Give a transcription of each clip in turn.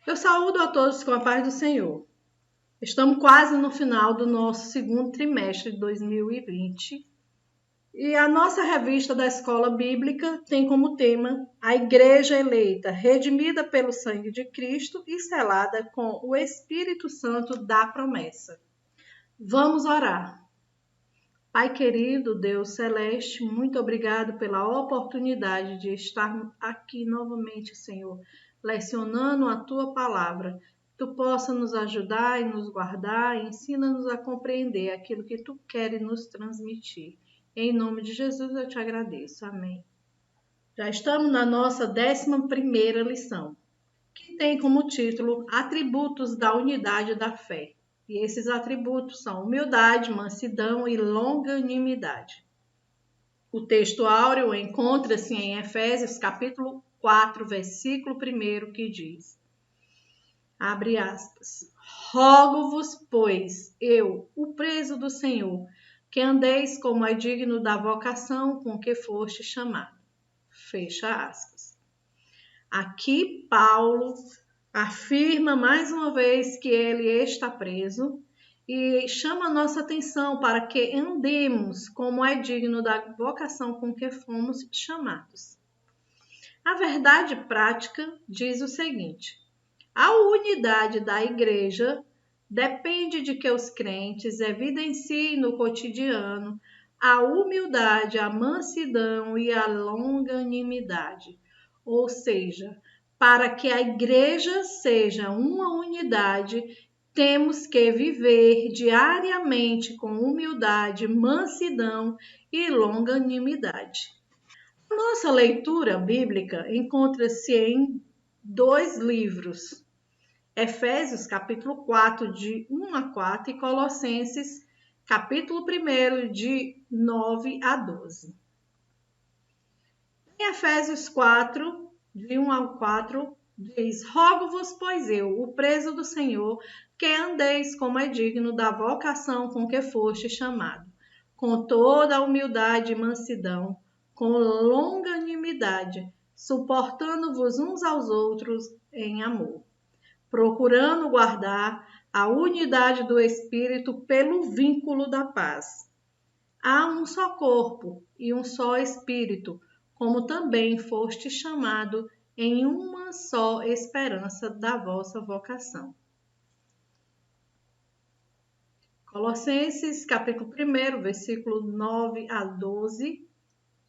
Eu saúdo a todos com a paz do Senhor. Estamos quase no final do nosso segundo trimestre de 2020 e a nossa revista da Escola Bíblica tem como tema a Igreja Eleita, redimida pelo sangue de Cristo e selada com o Espírito Santo da promessa. Vamos orar. Pai querido, Deus celeste, muito obrigado pela oportunidade de estar aqui novamente, Senhor, lecionando a Tua palavra. Tu possa nos ajudar e nos guardar, e ensina-nos a compreender aquilo que Tu queres nos transmitir. Em nome de Jesus eu te agradeço. Amém. Já estamos na nossa 11ª lição, que tem como título Atributos da Unidade da Fé. E esses atributos são humildade, mansidão e longanimidade. O texto áureo encontra-se em Efésios capítulo 4, versículo 1, que diz, abre aspas, rogo-vos, pois, eu, o preso do Senhor, que andeis como é digno da vocação com que foste chamado. Fecha aspas. Aqui Paulo afirma mais uma vez que ele está preso e chama a nossa atenção para que andemos como é digno da vocação com que fomos chamados. A verdade prática diz o seguinte: a unidade da igreja depende de que os crentes evidenciem no cotidiano a humildade, a mansidão e a longanimidade, ou seja, para que a igreja seja uma unidade, temos que viver diariamente com humildade, mansidão e longanimidade. A nossa leitura bíblica encontra-se em 2 livros, Efésios capítulo 4, de 1 a 4 e Colossenses capítulo 1, de 9 a 12. Em Efésios 4, de 1 a 4, diz, rogo-vos, pois eu, o preso do Senhor, que andeis como é digno da vocação com que foste chamado, com toda a humildade e mansidão, com longanimidade, suportando-vos uns aos outros em amor, procurando guardar a unidade do Espírito pelo vínculo da paz. Há um só corpo e um só Espírito, como também foste chamado em uma só esperança da vossa vocação. Colossenses, capítulo 1, versículo 9 a 12,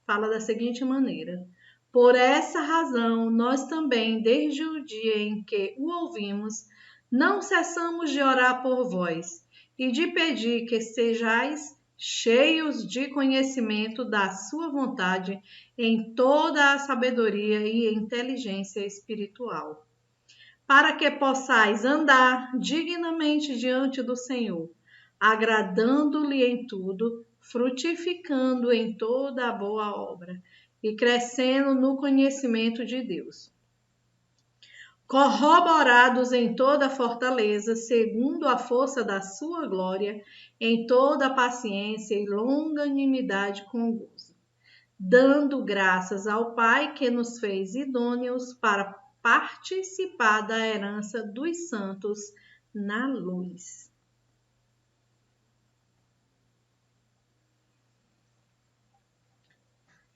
fala da seguinte maneira: por essa razão, nós também, desde o dia em que o ouvimos, não cessamos de orar por vós e de pedir que sejais cheios de conhecimento da sua vontade em toda a sabedoria e inteligência espiritual, para que possais andar dignamente diante do Senhor, agradando-lhe em tudo, frutificando em toda a boa obra e crescendo no conhecimento de Deus, corroborados em toda a fortaleza, segundo a força da sua glória, em toda a paciência e longanimidade com gozo, dando graças ao Pai que nos fez idôneos para participar da herança dos santos na luz.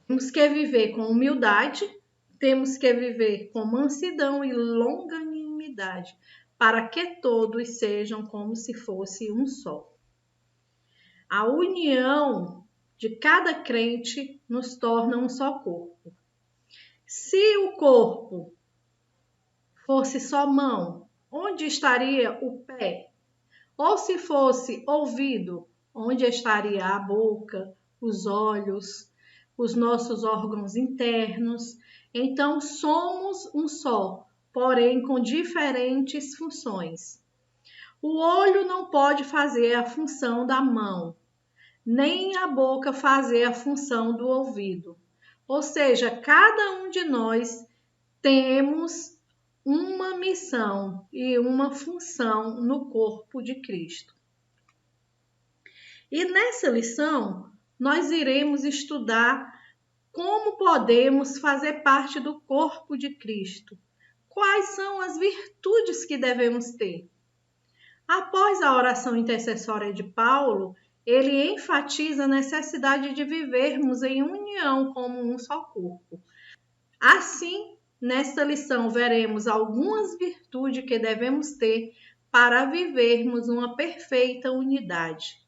Temos que viver com humildade, temos que viver com mansidão e longanimidade, para que todos sejam como se fosse um só. A união de cada crente nos torna um só corpo. Se o corpo fosse só mão, onde estaria o pé? Ou se fosse ouvido, onde estaria a boca, os olhos, os nossos órgãos internos? Então, somos um só, porém com diferentes funções. O olho não pode fazer a função da mão, nem a boca fazer a função do ouvido. Ou seja, cada um de nós temos uma missão e uma função no corpo de Cristo. E nessa lição, nós iremos estudar como podemos fazer parte do corpo de Cristo, quais são as virtudes que devemos ter. Após a oração intercessória de Paulo, ele enfatiza a necessidade de vivermos em união como um só corpo. Assim, nesta lição veremos algumas virtudes que devemos ter para vivermos uma perfeita unidade.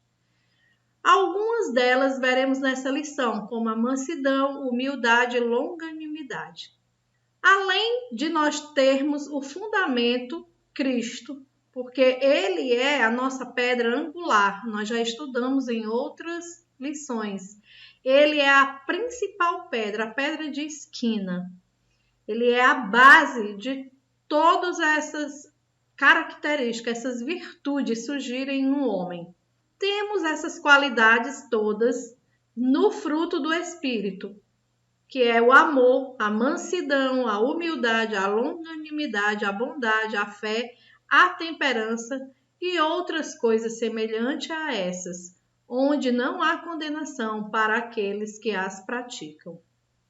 Algumas delas veremos nessa lição, como a mansidão, humildade e longanimidade. Além de nós termos o fundamento Cristo, porque ele é a nossa pedra angular, nós já estudamos em outras lições. Ele é a principal pedra, a pedra de esquina. Ele é a base de todas essas características, essas virtudes surgirem no homem. Temos essas qualidades todas no fruto do Espírito, que é o amor, a mansidão, a humildade, a longanimidade, a bondade, a fé, a temperança e outras coisas semelhantes a essas, onde não há condenação para aqueles que as praticam.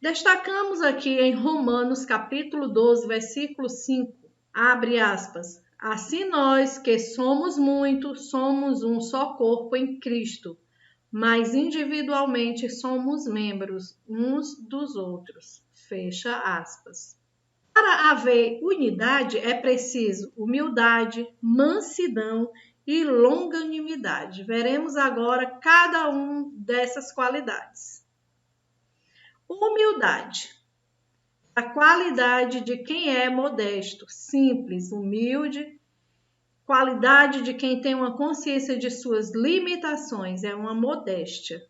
Destacamos aqui em Romanos capítulo 12, versículo 5, abre aspas, assim nós que somos muitos, somos um só corpo em Cristo, mas individualmente somos membros uns dos outros. Fecha aspas. Para haver unidade é preciso humildade, mansidão e longanimidade. Veremos agora cada uma dessas qualidades. Humildade. A qualidade de quem é modesto, simples, humilde. Qualidade de quem tem uma consciência de suas limitações, é uma modéstia.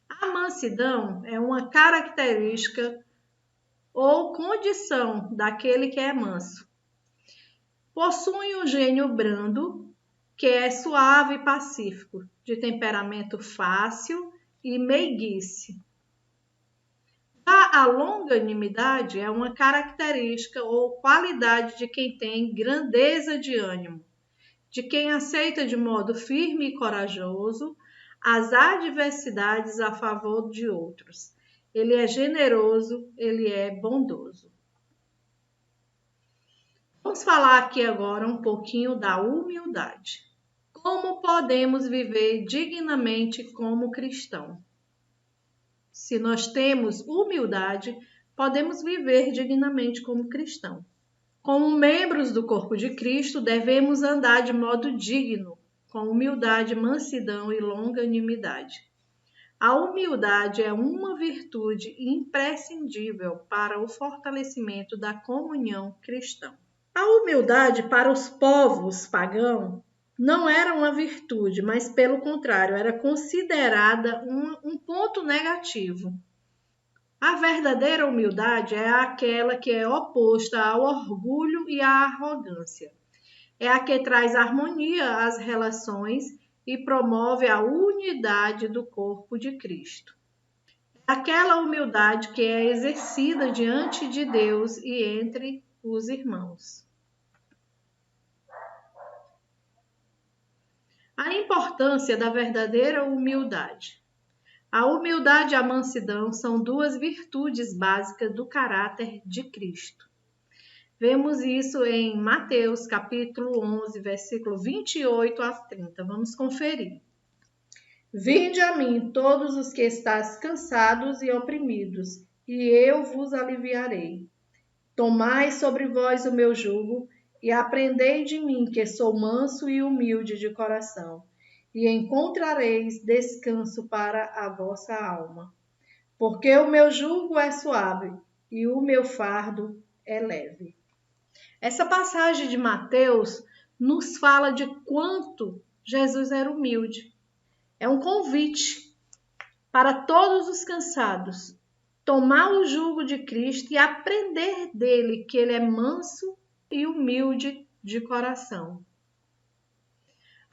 A mansidão é uma característica ou condição daquele que é manso. Possui um gênio brando, que é suave e pacífico, de temperamento fácil e meiguice. Já a longanimidade é uma característica ou qualidade de quem tem grandeza de ânimo, de quem aceita de modo firme e corajoso as adversidades a favor de outros. Ele é generoso, ele é bondoso. Vamos falar aqui agora um pouquinho da humildade. Como podemos viver dignamente como cristão? Se nós temos humildade, podemos viver dignamente como cristão. Como membros do corpo de Cristo, devemos andar de modo digno, com humildade, mansidão e longanimidade. A humildade é uma virtude imprescindível para o fortalecimento da comunhão cristã. A humildade para os povos pagãos não era uma virtude, mas pelo contrário, era considerada um ponto negativo. A verdadeira humildade é aquela que é oposta ao orgulho e à arrogância. É a que traz harmonia às relações e promove a unidade do corpo de Cristo. É aquela humildade que é exercida diante de Deus e entre os irmãos. A importância da verdadeira humildade. A humildade e a mansidão são duas virtudes básicas do caráter de Cristo. Vemos isso em Mateus capítulo 11, versículo 28 a 30. Vamos conferir. Vinde a mim todos os que estáis cansados e oprimidos, e eu vos aliviarei. Tomai sobre vós o meu jugo e aprendei de mim, que sou manso e humilde de coração, e encontrareis descanso para a vossa alma. Porque o meu jugo é suave e o meu fardo é leve. Essa passagem de Mateus nos fala de quanto Jesus era humilde. É um convite para todos os cansados, tomar o jugo de Cristo e aprender dele, que ele é manso e humilde de coração.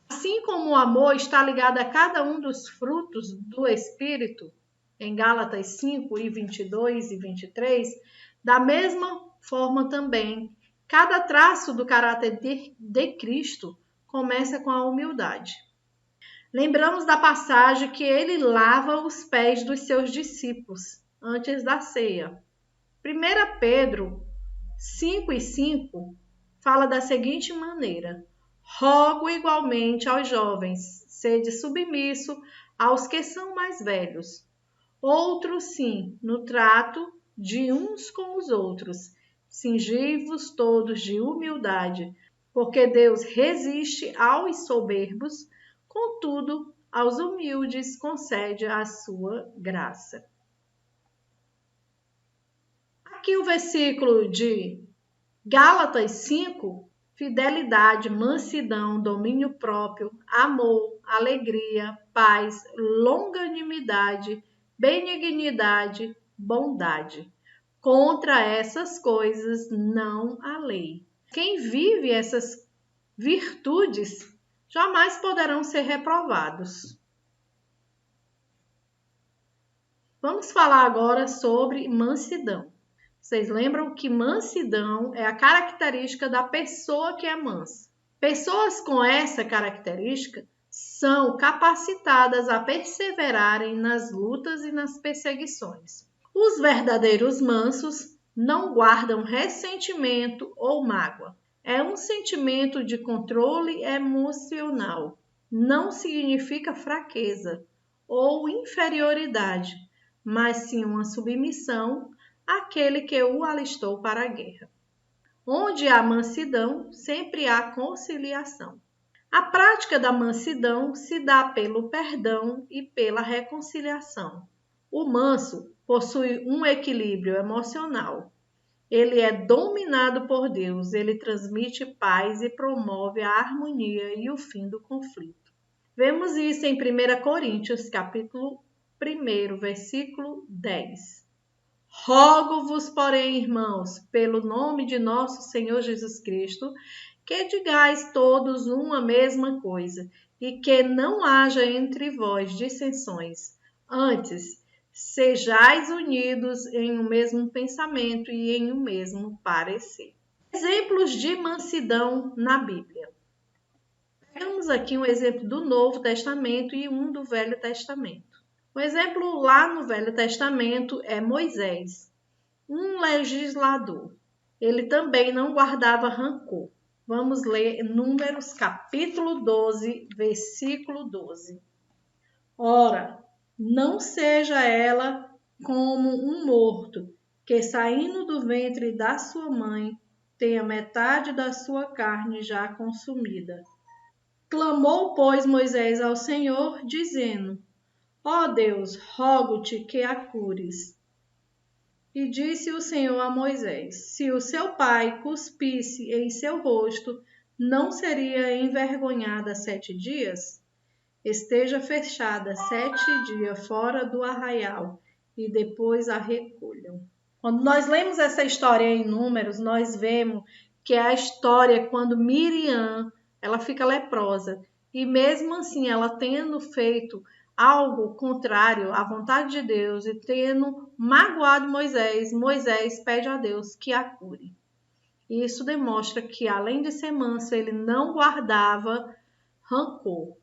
Assim como o amor está ligado a cada um dos frutos do Espírito, em Gálatas 5, e 22 e 23, da mesma forma também, cada traço do caráter de Cristo começa com a humildade. Lembramos da passagem que ele lava os pés dos seus discípulos antes da ceia. 1 Pedro 5:5 fala da seguinte maneira: rogo igualmente aos jovens, sede submisso aos que são mais velhos. Outros sim, no trato de uns com os outros, cingi-vos todos de humildade, porque Deus resiste aos soberbos, contudo, aos humildes concede a sua graça. Aqui o versículo de Gálatas 5, fidelidade, mansidão, domínio próprio, amor, alegria, paz, longanimidade, benignidade, bondade. Contra essas coisas não há lei. Quem vive essas virtudes jamais poderão ser reprovados. Vamos falar agora sobre mansidão. Vocês lembram que mansidão é a característica da pessoa que é mansa. Pessoas com essa característica são capacitadas a perseverarem nas lutas e nas perseguições. Os verdadeiros mansos não guardam ressentimento ou mágoa. É um sentimento de controle emocional. Não significa fraqueza ou inferioridade, mas sim uma submissão àquele que o alistou para a guerra. Onde há mansidão, sempre há conciliação. A prática da mansidão se dá pelo perdão e pela reconciliação. O manso possui um equilíbrio emocional. Ele é dominado por Deus, ele transmite paz e promove a harmonia e o fim do conflito. Vemos isso em 1 Coríntios, capítulo 1, versículo 10. Rogo-vos, porém, irmãos, pelo nome de nosso Senhor Jesus Cristo, que digais todos uma mesma coisa, e que não haja entre vós dissensões. Antes, sejais unidos em um mesmo pensamento e em um mesmo parecer. Exemplos de mansidão na Bíblia. Pegamos aqui um exemplo do Novo Testamento e um do Velho Testamento. Um exemplo lá no Velho Testamento é Moisés, um legislador. Ele também não guardava rancor. Vamos ler Números capítulo 12, versículo 12. Ora, não seja ela como um morto, que saindo do ventre da sua mãe, tenha metade da sua carne já consumida. Clamou, pois, Moisés ao Senhor, dizendo: Ó Deus, rogo-te que a cures. E disse o Senhor a Moisés: se o seu pai cuspisse em seu rosto, não seria envergonhada 7 dias? Esteja fechada 7 dias fora do arraial, e depois a recolham. Quando nós lemos essa história em Números, nós vemos que é a história quando Miriam ela fica leprosa. E mesmo assim, ela tendo feito algo contrário à vontade de Deus e tendo magoado Moisés, Moisés pede a Deus que a cure. E isso demonstra que, além de ser manso, ele não guardava rancor.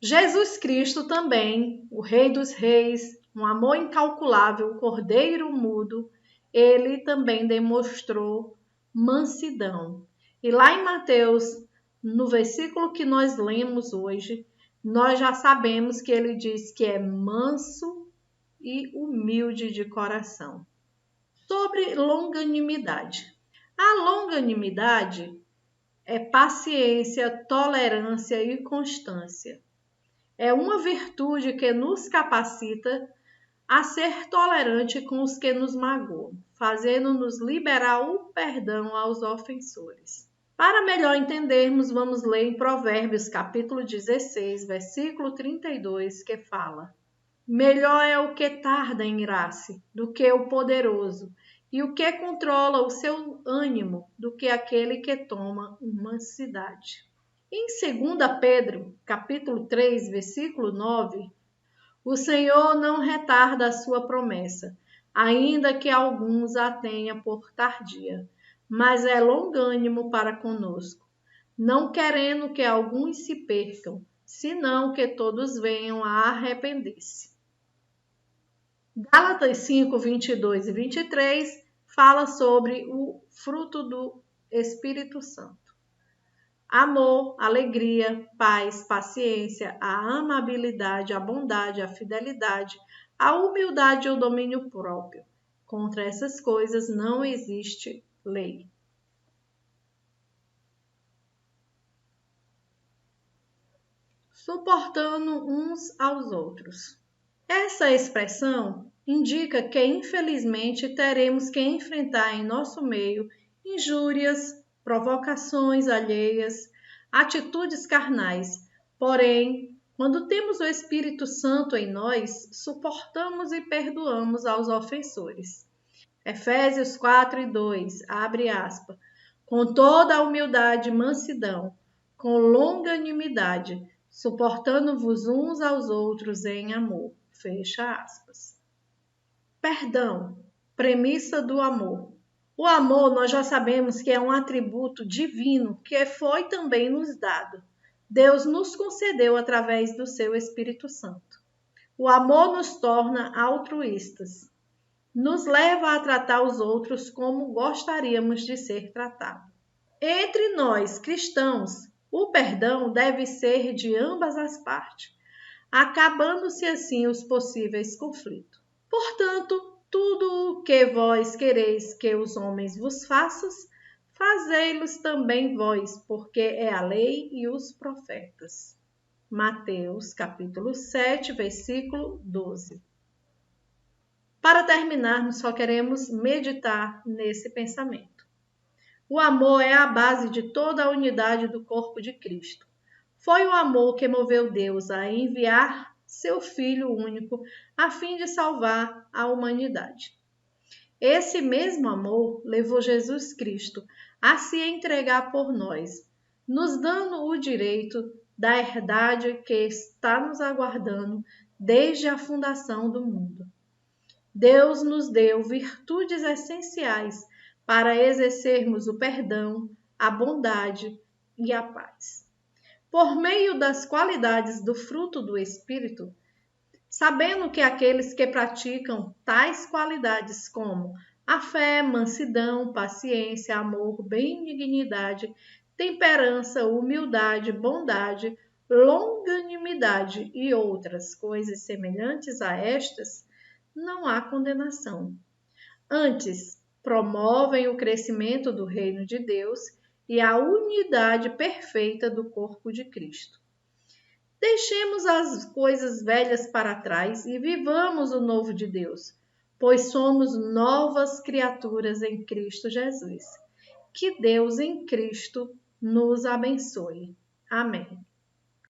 Jesus Cristo também, o Rei dos Reis, um amor incalculável, o Cordeiro mudo, ele também demonstrou mansidão. E lá em Mateus, no versículo que nós lemos hoje, nós já sabemos que ele diz que é manso e humilde de coração. Sobre longanimidade. A longanimidade é paciência, tolerância e constância. É uma virtude que nos capacita a ser tolerante com os que nos magoam, fazendo-nos liberar o perdão aos ofensores. Para melhor entendermos, vamos ler em Provérbios, capítulo 16, versículo 32, que fala: melhor é o que tarda em irar-se do que o poderoso, e o que controla o seu ânimo do que aquele que toma uma cidade. Em 2 Pedro, capítulo 3, versículo 9, o Senhor não retarda a sua promessa, ainda que alguns a tenham por tardia, mas é longânimo para conosco, não querendo que alguns se percam, senão que todos venham a arrepender-se. Gálatas 5, 22 e 23 fala sobre o fruto do Espírito Santo. Amor, alegria, paz, paciência, a amabilidade, a bondade, a fidelidade, a humildade e o domínio próprio. Contra essas coisas não existe lei. Suportando uns aos outros. Essa expressão indica que, infelizmente, teremos que enfrentar em nosso meio injúrias, provocações alheias, atitudes carnais. Porém, quando temos o Espírito Santo em nós, suportamos e perdoamos aos ofensores. Efésios 4:2, abre aspas, com toda a humildade e mansidão, com longanimidade, suportando-vos uns aos outros em amor. Fecha aspas. Perdão, premissa do amor. O amor, nós já sabemos que é um atributo divino que foi também nos dado. Deus nos concedeu através do seu Espírito Santo. O amor nos torna altruístas. Nos leva a tratar os outros como gostaríamos de ser tratados. Entre nós, cristãos, o perdão deve ser de ambas as partes, acabando-se assim os possíveis conflitos. Portanto, tudo o que vós quereis que os homens vos façam, fazei-los também vós, porque é a lei e os profetas. Mateus, capítulo 7, versículo 12. Para terminarmos, só queremos meditar nesse pensamento. O amor é a base de toda a unidade do corpo de Cristo. Foi o amor que moveu Deus a enviar seu Filho único a fim de salvar a humanidade. Esse mesmo amor levou Jesus Cristo a se entregar por nós, nos dando o direito da herdade que está nos aguardando desde a fundação do mundo. Deus nos deu virtudes essenciais para exercermos o perdão, a bondade e a paz. Por meio das qualidades do fruto do Espírito, sabendo que aqueles que praticam tais qualidades como a fé, mansidão, paciência, amor, benignidade, temperança, humildade, bondade, longanimidade e outras coisas semelhantes a estas, não há condenação. Antes, promovem o crescimento do reino de Deus e a unidade perfeita do corpo de Cristo. Deixemos as coisas velhas para trás e vivamos o novo de Deus, pois somos novas criaturas em Cristo Jesus. Que Deus em Cristo nos abençoe. Amém.